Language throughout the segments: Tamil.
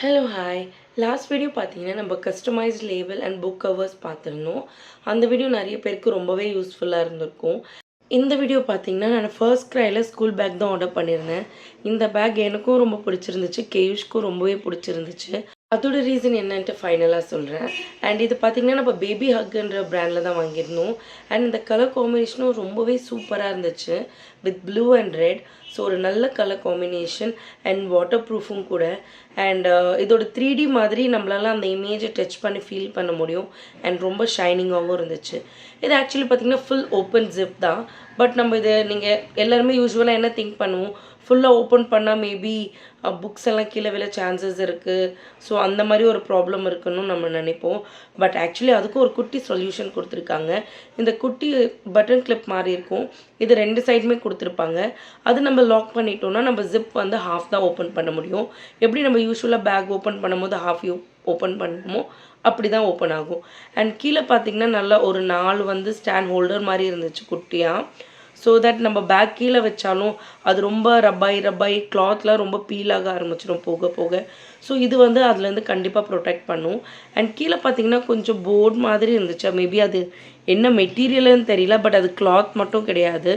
Hello hi. லாஸ்ட் வீடியோ பார்த்தீங்கன்னா நம்ம customised label and book covers பார்த்துருந்தோம். அந்த வீடியோ நிறைய பேருக்கு ரொம்பவே யூஸ்ஃபுல்லாக இருந்திருக்கும். இந்த வீடியோ பார்த்தீங்கன்னா நான் ஃபர்ஸ்ட் க்ரைல ஸ்கூல் பேக் தான் ஆர்டர் பண்ணியிருந்தேன். இந்த பேக் எனக்கும் ரொம்ப பிடிச்சிருந்துச்சு, கேயுஷ்க்கும் ரொம்பவே பிடிச்சிருந்துச்சு. அதோட ரீசன் என்னன்ட்டு ஃபைனலாக சொல்கிறேன். அண்ட் இது பார்த்திங்கன்னா நம்ம பேபி ஹக்குன்ற ப்ராண்டில் தான் வாங்கியிருந்தோம். அண்ட் இந்த கலர் காம்பினேஷனும் ரொம்பவே சூப்பராக இருந்துச்சு with blue and red. So ஒரு நல்ல கலர் காம்பினேஷன் அண்ட் வாட்டர் ப்ரூஃபும் கூட. அண்ட் இதோட 3D மாதிரி நம்மளால அந்த இமேஜை டச் பண்ணி ஃபீல் பண்ண முடியும். அண்ட் ரொம்ப ஷைனிங்காகவும் இருந்துச்சு. இது ஆக்சுவலி பார்த்திங்கன்னா ஃபுல் ஓப்பன் ஜிப் தான். பட் நம்ம இதை நீங்கள் எல்லாருமே யூஸ்வலாக என்ன திங்க் பண்ணுவோம், ஃபுல்லாக ஓப்பன் பண்ணால் மேபி புக்ஸ் எல்லாம் கீழே விழ சான்சஸ் இருக்குது. ஸோ அந்த மாதிரி ஒரு ப்ராப்ளம் இருக்குன்னு நம்ம நினைப்போம். பட் ஆக்சுவலி அதுக்கும் ஒரு குட்டி சொல்யூஷன் கொடுத்துருக்காங்க. இந்த குட்டி பட்டன் கிளிப் மாதிரி இருக்கும். இது 2 சைடுமே கொடுத்துருப்பாங்க. அது நம்ம லாக் பண்ணிட்டோம்னா நம்ம ஜிப் வந்து ஹாஃப் தான் ஓப்பன் பண்ண முடியும். எப்படி நம்ம யூஸ்வலாக பேக் ஓப்பன் பண்ணும்போது ஹாஃப் ஓப்பன் பண்ணுமோ அப்படி தான் ஓப்பன் ஆகும். அண்ட் கீழே பார்த்திங்கன்னா நல்லா ஒரு 4 வந்து ஸ்டாண்ட் ஹோல்டர் மாதிரி இருந்துச்சு குட்டியாக. ஸோ தட் நம்ம பேக் கீழே வச்சாலும் அது ரொம்ப ரப்பாய் கிளாத்லாம் ரொம்ப பீல் ஆக ஆரம்பிச்சிடும் போக போக. ஸோ இது வந்து அதுலேருந்து கண்டிப்பாக ப்ரொடெக்ட் பண்ணும். அண்ட் கீழே பார்த்தீங்கன்னா கொஞ்சம் போர்ட் மாதிரி இருந்துச்சு. மேபி அது என்ன மெட்டீரியல்னு தெரியல, பட் அது கிளாத் மட்டும் கிடையாது.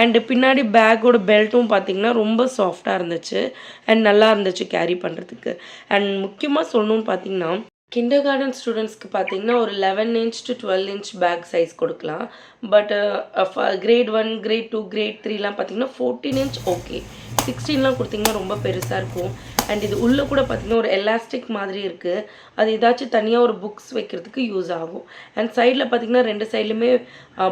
அண்டு பின்னாடி பேக்கோட பெல்ட்டும் பார்த்திங்கன்னா ரொம்ப சாஃப்டாக இருந்துச்சு அண்ட் நல்லா இருந்துச்சு கேரி பண்ணுறதுக்கு. அண்ட் முக்கியமாக சொல்லணும்னு பார்த்திங்கன்னா கிண்டர் கார்டன் ஸ்டூடெண்ட்ஸ்க்கு பார்த்தீங்கன்னா ஒரு 11 inch to 12 inch bag size கொடுக்கலாம். பட் கிரேட் 1, கிரேட் 2, கிரேட் 3லாம் பார்த்தீங்கன்னா 14 இன்ச் ஓகே. 16லாம் கொடுத்திங்கன்னா ரொம்ப பெருசாக இருக்கும். அண்ட் இது உள்ளே கூட பார்த்திங்கன்னா ஒரு எலாஸ்டிக் மாதிரி இருக்குது. அது ஏதாச்சும் தனியாக ஒரு புக்ஸ் வைக்கிறதுக்கு யூஸ் ஆகும். அண்ட் சைடில் பார்த்திங்கன்னா 2 சைட்லையுமே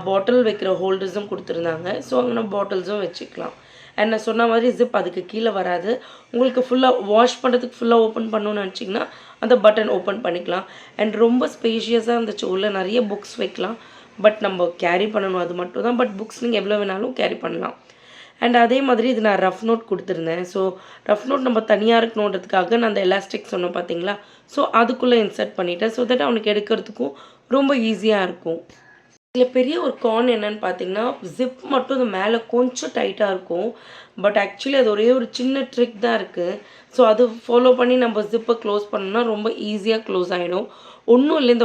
பாட்டில் வைக்கிற ஹோல்டர்ஸும் கொடுத்துருந்தாங்க. ஸோ அங்கே பாட்டில்ஸும் வச்சுக்கலாம். அண்ட் நான் சொன்ன மாதிரி ஜிப் அதுக்கு கீழே வராது. உங்களுக்கு ஃபுல்லாக வாஷ் பண்ணுறதுக்கு ஃபுல்லாக ஓப்பன் பண்ணணும்னு நினச்சிங்கன்னா அந்த பட்டன் ஓப்பன் பண்ணிக்கலாம். அண்ட் ரொம்ப ஸ்பேஷியஸாக இருந்துச்சு. உள்ளே நிறைய புக்ஸ் வைக்கலாம். பட் நம்ம கேரி பண்ணணும் அது மட்டும் தான். பட் புக்ஸ் நீங்கள் எவ்வளோ வேணாலும் கேரி பண்ணலாம். அண்ட் அதே மாதிரி இது நான் ரஃப் நோட் கொடுத்துருந்தேன். ஸோ ரஃப் நோட் நம்ம தனியாக இருக்கணுன்றதுக்காக நான் அந்த எலாஸ்டிக் சொன்னேன் பார்த்தீங்களா, ஸோ அதுக்குள்ளே இன்சர்ட் பண்ணிட்டேன். ஸோ தட் அவனுக்கு எடுக்கிறதுக்கும் ரொம்ப ஈஸியாக இருக்கும். இதில் பெரிய ஒரு கான் என்னன்னு பார்த்தீங்கன்னா ஜிப் மட்டும் இது மேலே கொஞ்சம் டைட்டாக இருக்கும். பட் ஆக்சுவலி அது ஒரே ஒரு சின்ன ட்ரிக் தான் இருக்குது. ஸோ அது ஃபாலோ பண்ணி நம்ம ஜிப்பை க்ளோஸ் பண்ணோம்னா ரொம்ப ஈஸியாக க்ளோஸ் ஆகிடும். ஒன்றும் இல்லை,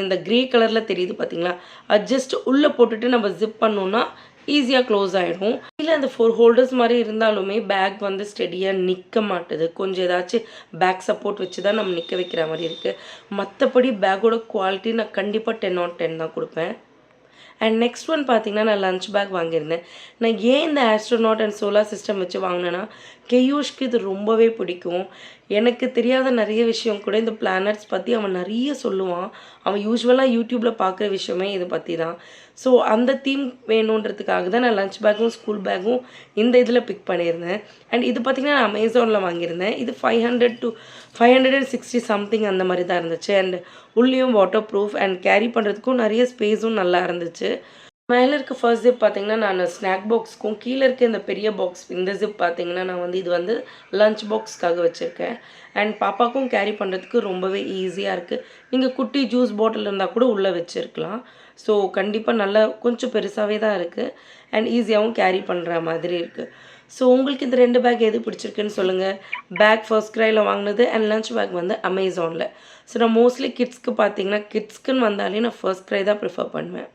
இந்த க்ரே கலரில் தெரியுது பார்த்தீங்களா, அது ஜஸ்ட் உள்ளே போட்டுட்டு நம்ம ஜிப் பண்ணோன்னா ஈஸியாக க்ளோஸ் ஆகிடும். இல்லை அந்த 4 ஹோல்டர்ஸ் மாதிரி இருந்தாலுமே பேக் வந்து ஸ்டெடியாக நிற்க மாட்டுது. கொஞ்சம் ஏதாச்சும் பேக் சப்போர்ட் வச்சு தான் நம்ம நிற்க வைக்கிற மாதிரி இருக்குது. மற்றபடி பேக்கோட குவாலிட்டி நான் கண்டிப்பாக 10 on 10 தான் கொடுப்பேன். அண்ட் நெக்ஸ்ட் ஒன் பார்த்தீங்கன்னா நான் லஞ்ச் பேக் வாங்கியிருந்தேன். நான் ஏன் இந்த ஆஸ்ட்ரோநாட் அண்ட் சோலார் சிஸ்டம் வச்சு வாங்கினேன்னா கேயூஷ்க்கு இது ரொம்பவே பிடிக்கும். எனக்கு தெரியாத நிறைய விஷயம் கூட இந்த பிளானட்ஸ் பற்றி அவன் நிறைய சொல்லுவான். அவன் யூஸ்வலாக யூடியூப்பில் பார்க்குற விஷயமே இது பற்றி தான். ஸோ அந்த தீம் வேணுன்றதுக்காக தான் நான் லஞ்ச் பேக்கும் ஸ்கூல் பேக்கும் இந்த இதில் பிக் பண்ணியிருந்தேன். அண்ட் இது பார்த்திங்கன்னா நான் அமேசானில் வாங்கியிருந்தேன். இது 500 to 560 சம்திங் அந்த மாதிரி தான் இருந்துச்சு. அண்ட் உள்ளேயும் வாட்டர் ப்ரூஃப் அண்ட் கேரி பண்ணுறதுக்கும் நிறைய ஸ்பேஸும் நல்லா இருந்துச்சு. மேலே இருக்க ஃபர்ஸ்ட் ஜிப் பார்த்தீங்கன்னா நான் ஸ்நாக் பாக்ஸ்க்கும், கீழே இருக்க இந்த பெரிய பாக்ஸ் இந்த ஜிப் பார்த்தீங்கன்னா நான் வந்து இது வந்து லஞ்ச் பாக்ஸ்க்காக வச்சுருக்கேன். அண்ட் பாப்பாக்கும் கேரி பண்ணுறதுக்கு ரொம்பவே ஈஸியாக இருக்குது. நீங்கள் குட்டி ஜூஸ் பாட்டில் இருந்தால் கூட உள்ளே வச்சுருக்கலாம். ஸோ கண்டிப்பாக நல்லா கொஞ்சம் பெருசாகவே தான் இருக்குது அண்ட் ஈஸியாகவும் கேரி பண்ணுற மாதிரி இருக்குது. ஸோ உங்களுக்கு இந்த 2 பேக் எது பிடிச்சிருக்குன்னு சொல்லுங்கள். பேக் ஃபர்ஸ்ட் க்ரையில் வாங்கினது அண்ட் லஞ்ச் பேக் வந்து அமேசானில். ஸோ நான் மோஸ்ட்லி கிட்ஸ்க்கு பார்த்தீங்கன்னா கிட்ஸ்க்குன்னு வந்தாலே நான் ஃபர்ஸ்ட் க்ரை தான் ப்ரிஃபர் பண்ணுவேன்.